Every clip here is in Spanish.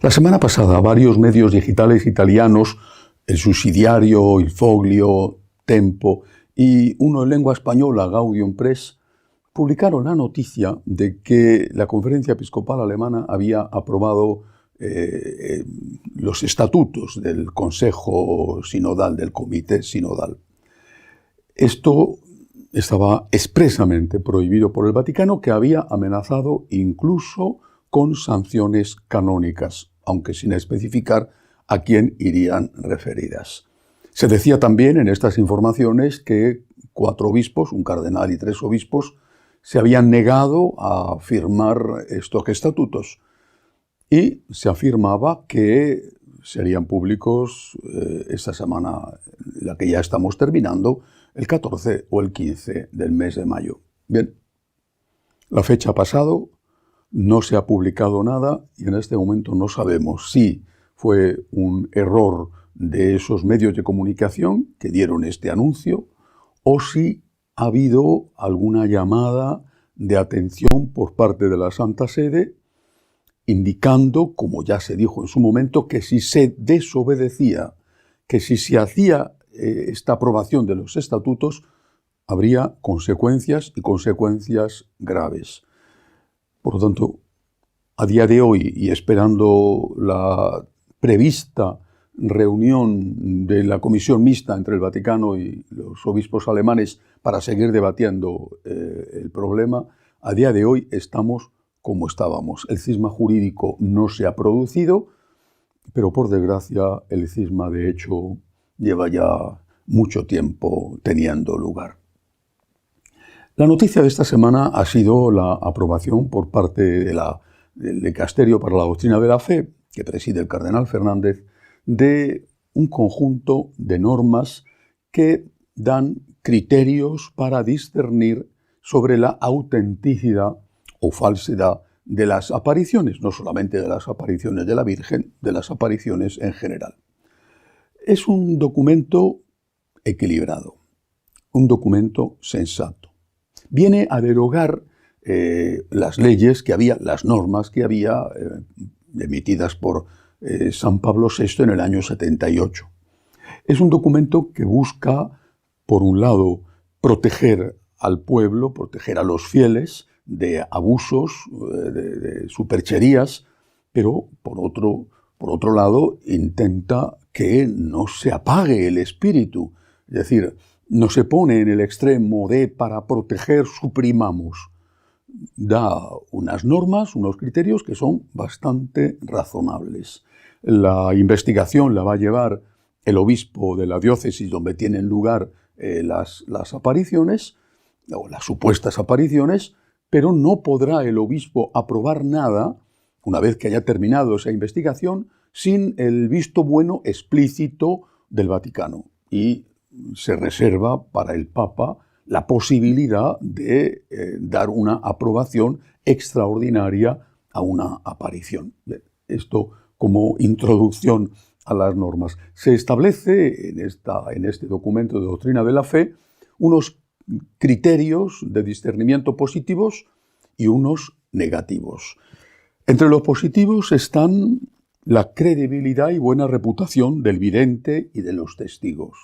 La semana pasada, varios medios digitales italianos, el Sussidiario, Il Foglio, Tempo y uno en lengua española, Gaudium Press, publicaron la noticia de que la Conferencia Episcopal Alemana había aprobado los estatutos del Consejo Sinodal, del Comité Sinodal. Esto estaba expresamente prohibido por el Vaticano, que había amenazado incluso con sanciones canónicas, aunque sin especificar a quién irían referidas. Se decía también en estas informaciones que 4 obispos, un cardenal y 3 obispos, se habían negado a firmar estos estatutos y se afirmaba que serían públicos esta semana, la que ya estamos terminando, el 14 o el 15 del mes de mayo. Bien, la fecha ha pasado, no se ha publicado nada y en este momento no sabemos si fue un error de esos medios de comunicación que dieron este anuncio o si ha habido alguna llamada de atención por parte de la Santa Sede indicando, como ya se dijo en su momento, que si se desobedecía, que si se hacía esta aprobación de los estatutos, habría consecuencias y consecuencias graves. Por lo tanto, a día de hoy y esperando la prevista reunión de la comisión mixta entre el Vaticano y los obispos alemanes para seguir debatiendo el problema, a día de hoy estamos como estábamos. El cisma jurídico no se ha producido, pero por desgracia el cisma de hecho lleva ya mucho tiempo teniendo lugar. La noticia de esta semana ha sido la aprobación por parte del Dicasterio para la Doctrina de la Fe, que preside el cardenal Fernández, de un conjunto de normas que dan criterios para discernir sobre la autenticidad o falsedad de las apariciones, no solamente de las apariciones de la Virgen, de las apariciones en general. Es un documento equilibrado, un documento sensato. Viene a derogar las leyes que había, las normas que había emitidas por San Pablo VI en el año 78. Es un documento que busca, por un lado, proteger al pueblo, proteger a los fieles de abusos, de supercherías, pero por otro lado intenta que no se apague el espíritu, es decir, no se pone en el extremo de para proteger suprimamos. Da unas normas, unos criterios que son bastante razonables. La investigación la va a llevar el obispo de la diócesis donde tienen lugar las apariciones, o las supuestas apariciones, pero no podrá el obispo aprobar nada, una vez que haya terminado esa investigación, sin el visto bueno explícito del Vaticano. Y se reserva para el Papa la posibilidad de dar una aprobación extraordinaria a una aparición. Esto como introducción a las normas. Se establece en este documento de Doctrina de la Fe unos criterios de discernimiento positivos y unos negativos. Entre los positivos están la credibilidad y buena reputación del vidente y de los testigos.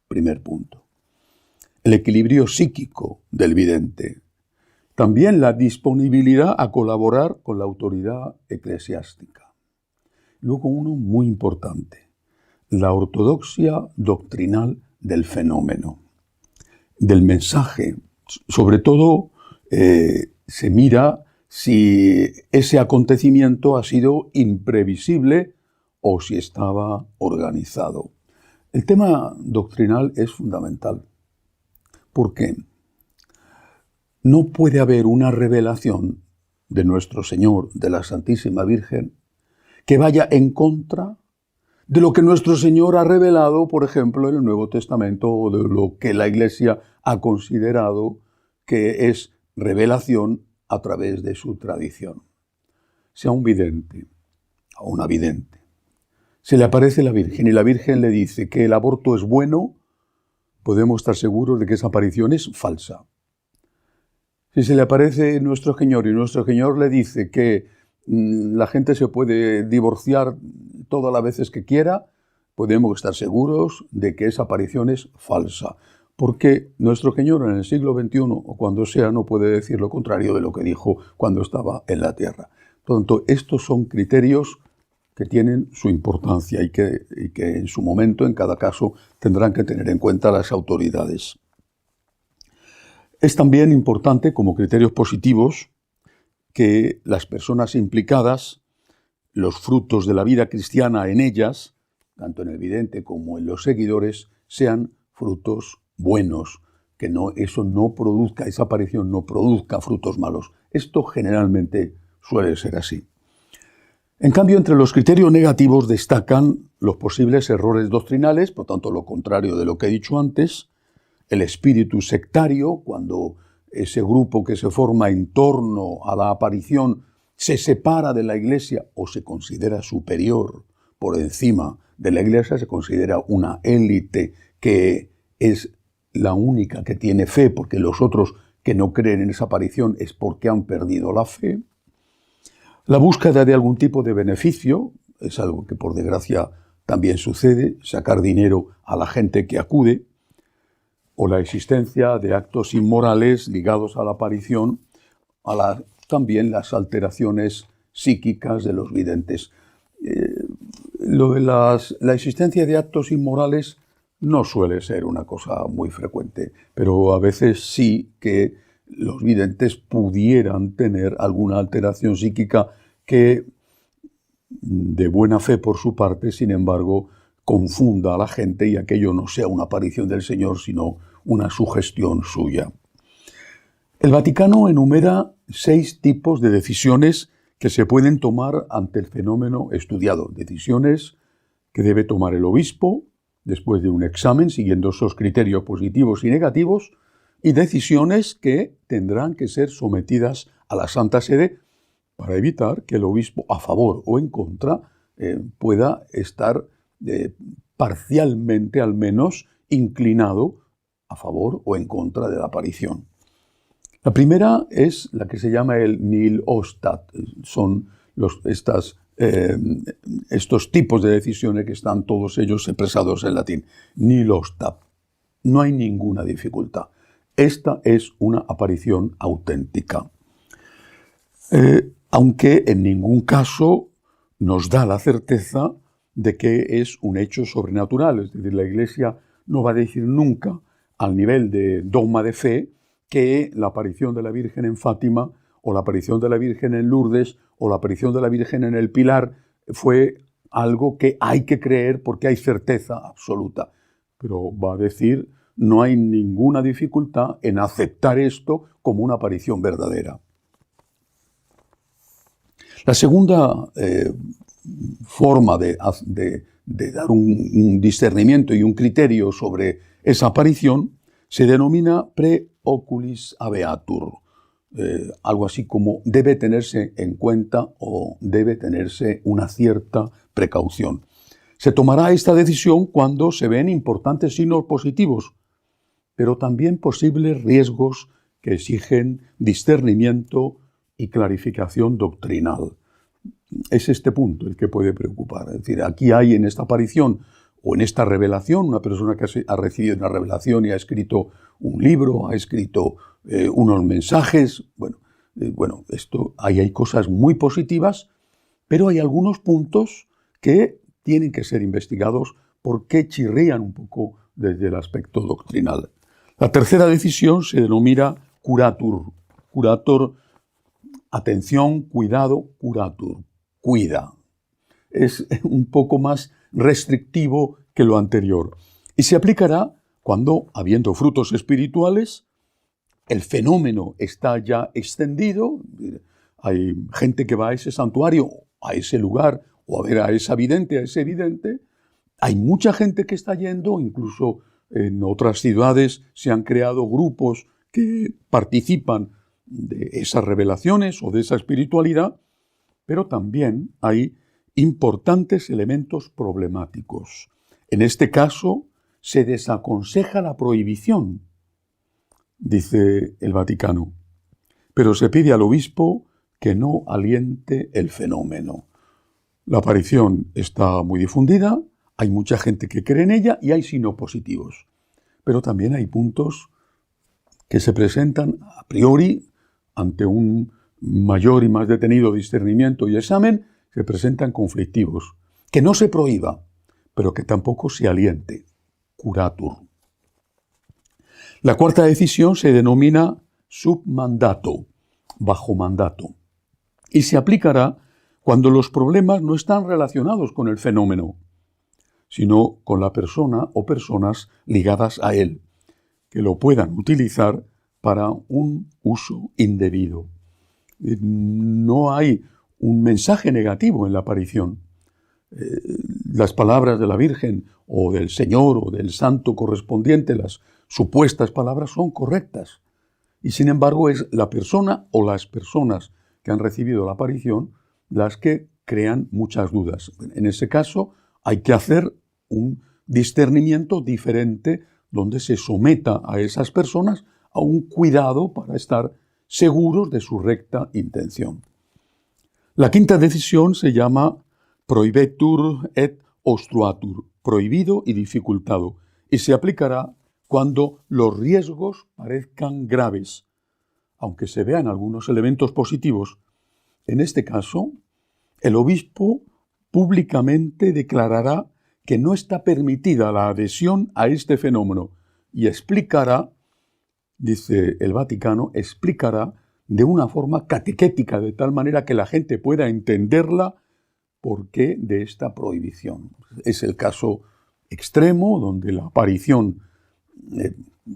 Primer punto. El equilibrio psíquico del vidente. También la disponibilidad a colaborar con la autoridad eclesiástica. Luego uno muy importante, la ortodoxia doctrinal del fenómeno, del mensaje. Sobre todo se mira si ese acontecimiento ha sido imprevisible o si estaba organizado. El tema doctrinal es fundamental. ¿Por qué? No puede haber una revelación de nuestro Señor, de la Santísima Virgen, que vaya en contra de lo que nuestro Señor ha revelado, por ejemplo, en el Nuevo Testamento, o de lo que la Iglesia ha considerado que es revelación a través de su tradición. Si a un vidente, a una vidente, se le aparece la Virgen y la Virgen le dice que el aborto es bueno, podemos estar seguros de que esa aparición es falsa. Si se le aparece nuestro Señor y nuestro Señor le dice que La gente se puede divorciar todas las veces que quiera, podemos estar seguros de que esa aparición es falsa, porque nuestro Señor en el siglo XXI o cuando sea no puede decir lo contrario de lo que dijo cuando estaba en la tierra. Por lo tanto, estos son criterios que tienen su importancia y que en su momento, en cada caso, tendrán que tener en cuenta las autoridades. Es también importante, como criterios positivos, que las personas implicadas, los frutos de la vida cristiana en ellas, tanto en el vidente como en los seguidores, sean frutos buenos, que esa aparición no produzca frutos malos. Esto generalmente suele ser así. En cambio, entre los criterios negativos destacan los posibles errores doctrinales, por tanto, lo contrario de lo que he dicho antes, el espíritu sectario, cuando ese grupo que se forma en torno a la aparición se separa de la Iglesia o se considera superior por encima de la Iglesia, se considera una élite que es la única que tiene fe, porque los otros que no creen en esa aparición es porque han perdido la fe. La búsqueda de algún tipo de beneficio es algo que por desgracia también sucede, sacar dinero a la gente que acude, o la existencia de actos inmorales ligados a la aparición, también las alteraciones psíquicas de los videntes. La existencia de actos inmorales no suele ser una cosa muy frecuente, pero a veces sí que los videntes pudieran tener alguna alteración psíquica que, de buena fe por su parte, sin embargo, confunda a la gente y aquello no sea una aparición del Señor, sino una sugestión suya. El Vaticano enumera 6 tipos de decisiones que se pueden tomar ante el fenómeno estudiado. Decisiones que debe tomar el obispo después de un examen, siguiendo esos criterios positivos y negativos, y decisiones que tendrán que ser sometidas a la Santa Sede para evitar que el obispo, a favor o en contra, pueda estar parcialmente, al menos, inclinado a favor o en contra de la aparición. La primera es la que se llama el nihil ostat. Son estos tipos de decisiones que están todos ellos expresados en latín. Nihil ostat. No hay ninguna dificultad. Esta es una aparición auténtica. Aunque en ningún caso nos da la certeza de que es un hecho sobrenatural. Es decir, la Iglesia no va a decir nunca, al nivel de dogma de fe, que la aparición de la Virgen en Fátima, o la aparición de la Virgen en Lourdes, o la aparición de la Virgen en el Pilar fue algo que hay que creer porque hay certeza absoluta. Pero va a decir, no hay ninguna dificultad en aceptar esto como una aparición verdadera. La segunda forma de dar un discernimiento y un criterio sobre esa aparición se denomina pre-oculis habeatur, algo así como debe tenerse en cuenta o debe tenerse una cierta precaución. Se tomará esta decisión cuando se ven importantes signos positivos, pero también posibles riesgos que exigen discernimiento y clarificación doctrinal. Es este punto el que puede preocupar. Es decir, aquí hay en esta aparición o en esta revelación, una persona que ha recibido una revelación y ha escrito un libro, ha escrito unos mensajes. Ahí hay cosas muy positivas, pero hay algunos puntos que tienen que ser investigados porque chirrían un poco desde el aspecto doctrinal. La tercera decisión se denomina curatur. Curator, atención, cuidado, curatur. Cuida. Es un poco más restrictivo que lo anterior. Y se aplicará cuando, habiendo frutos espirituales, el fenómeno está ya extendido. Hay gente que va a ese santuario, a ese lugar, o a ver a esa vidente, a ese vidente. Hay mucha gente que está yendo, incluso en otras ciudades se han creado grupos que participan de esas revelaciones o de esa espiritualidad, pero también hay importantes elementos problemáticos. En este caso, se desaconseja la prohibición, dice el Vaticano, pero se pide al obispo que no aliente el fenómeno. La aparición está muy difundida, hay mucha gente que cree en ella y hay signos positivos. Pero también hay puntos que se presentan a priori ante un mayor y más detenido discernimiento y examen, se presentan conflictivos. Que no se prohíba, pero que tampoco se aliente. Curatur. La cuarta decisión se denomina submandato, bajo mandato, y se aplicará cuando los problemas no están relacionados con el fenómeno, sino con la persona o personas ligadas a él, que lo puedan utilizar para un uso indebido. No hay un mensaje negativo en la aparición. Las palabras de la Virgen o del Señor o del santo correspondiente, las supuestas palabras son correctas. Y sin embargo es la persona o las personas que han recibido la aparición las que crean muchas dudas. En ese caso hay que hacer un discernimiento diferente donde se someta a esas personas a un cuidado para estar seguros de su recta intención. La quinta decisión se llama prohibetur et obstruatur, prohibido y dificultado, y se aplicará cuando los riesgos parezcan graves, aunque se vean algunos elementos positivos. En este caso, el obispo públicamente declarará que no está permitida la adhesión a este fenómeno y explicará, dice el Vaticano, explicará de una forma catequética, de tal manera que la gente pueda entenderla por qué de esta prohibición. Es el caso extremo donde la aparición,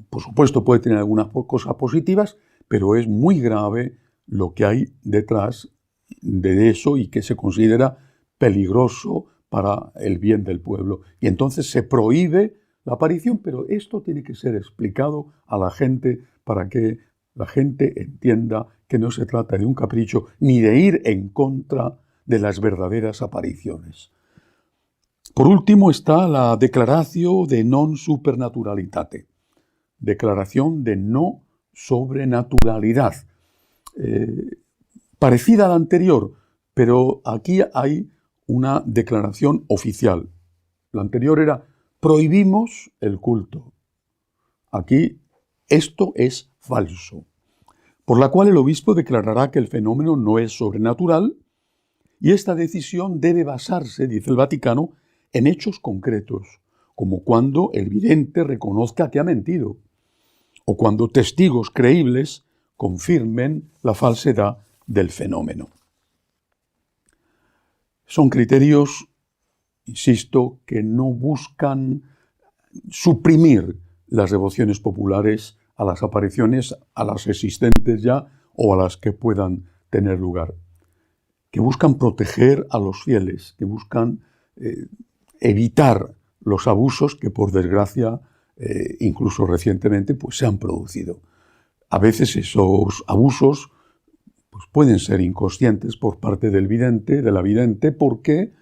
por supuesto, puede tener algunas cosas positivas, pero es muy grave lo que hay detrás de eso y que se considera peligroso para el bien del pueblo. Y entonces se prohíbe la aparición, pero esto tiene que ser explicado a la gente para que la gente entienda que no se trata de un capricho ni de ir en contra de las verdaderas apariciones. Por último está la declaratio de non supernaturalitate, declaración de no sobrenaturalidad, parecida a la anterior, pero aquí hay una declaración oficial. La anterior era prohibimos el culto. Aquí esto es falso, por la cual el obispo declarará que el fenómeno no es sobrenatural y esta decisión debe basarse, dice el Vaticano, en hechos concretos, como cuando el vidente reconozca que ha mentido o cuando testigos creíbles confirmen la falsedad del fenómeno. Son criterios, insisto, que no buscan suprimir las devociones populares a las apariciones, a las existentes ya o a las que puedan tener lugar, que buscan proteger a los fieles, que buscan evitar los abusos que por desgracia incluso recientemente pues, se han producido. A veces esos abusos pues, pueden ser inconscientes por parte del vidente, de la vidente, porque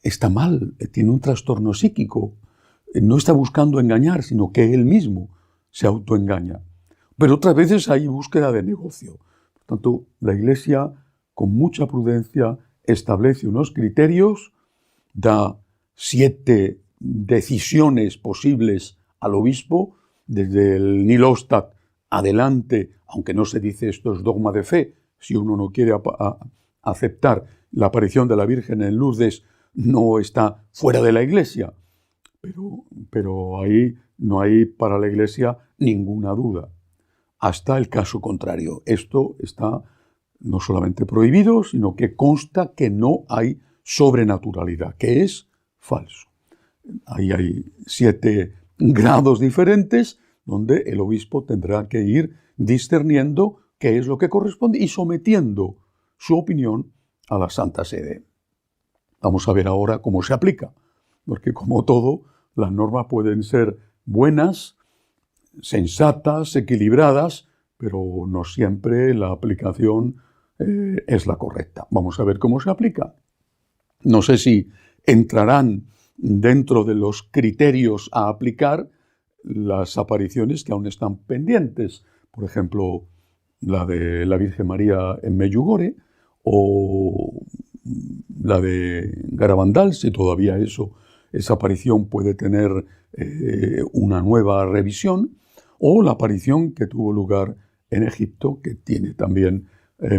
está mal, tiene un trastorno psíquico, no está buscando engañar, sino que él mismo se autoengaña. Pero otras veces hay búsqueda de negocio. Por tanto, la Iglesia, con mucha prudencia, establece unos criterios, da 7 decisiones posibles al obispo, desde el nihil obstat adelante, aunque no se dice esto es dogma de fe, si uno no quiere aceptar la aparición de la Virgen en Lourdes, no está fuera de la Iglesia, pero ahí no hay para la Iglesia ninguna duda. Hasta el caso contrario. Esto está no solamente prohibido, sino que consta que no hay sobrenaturalidad, que es falso. Ahí hay 7 grados diferentes donde el obispo tendrá que ir discerniendo qué es lo que corresponde y sometiendo su opinión a la Santa Sede. Vamos a ver ahora cómo se aplica, porque como todo, las normas pueden ser buenas, sensatas, equilibradas, pero no siempre la aplicación es la correcta. Vamos a ver cómo se aplica. No sé si entrarán dentro de los criterios a aplicar las apariciones que aún están pendientes. Por ejemplo, la de la Virgen María en Medjugorje, o la de Garabandal, si todavía esa aparición puede tener una nueva revisión, o la aparición que tuvo lugar en Egipto, que tiene también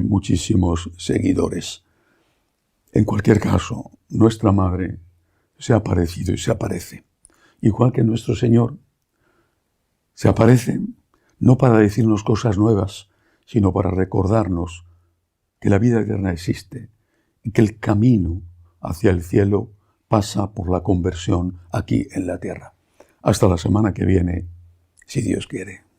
muchísimos seguidores. En cualquier caso, nuestra Madre se ha aparecido y se aparece. Igual que nuestro Señor se aparece no para decirnos cosas nuevas, sino para recordarnos que la vida eterna existe y que el camino hacia el cielo pasa por la conversión aquí en la tierra. Hasta la semana que viene, si Dios quiere.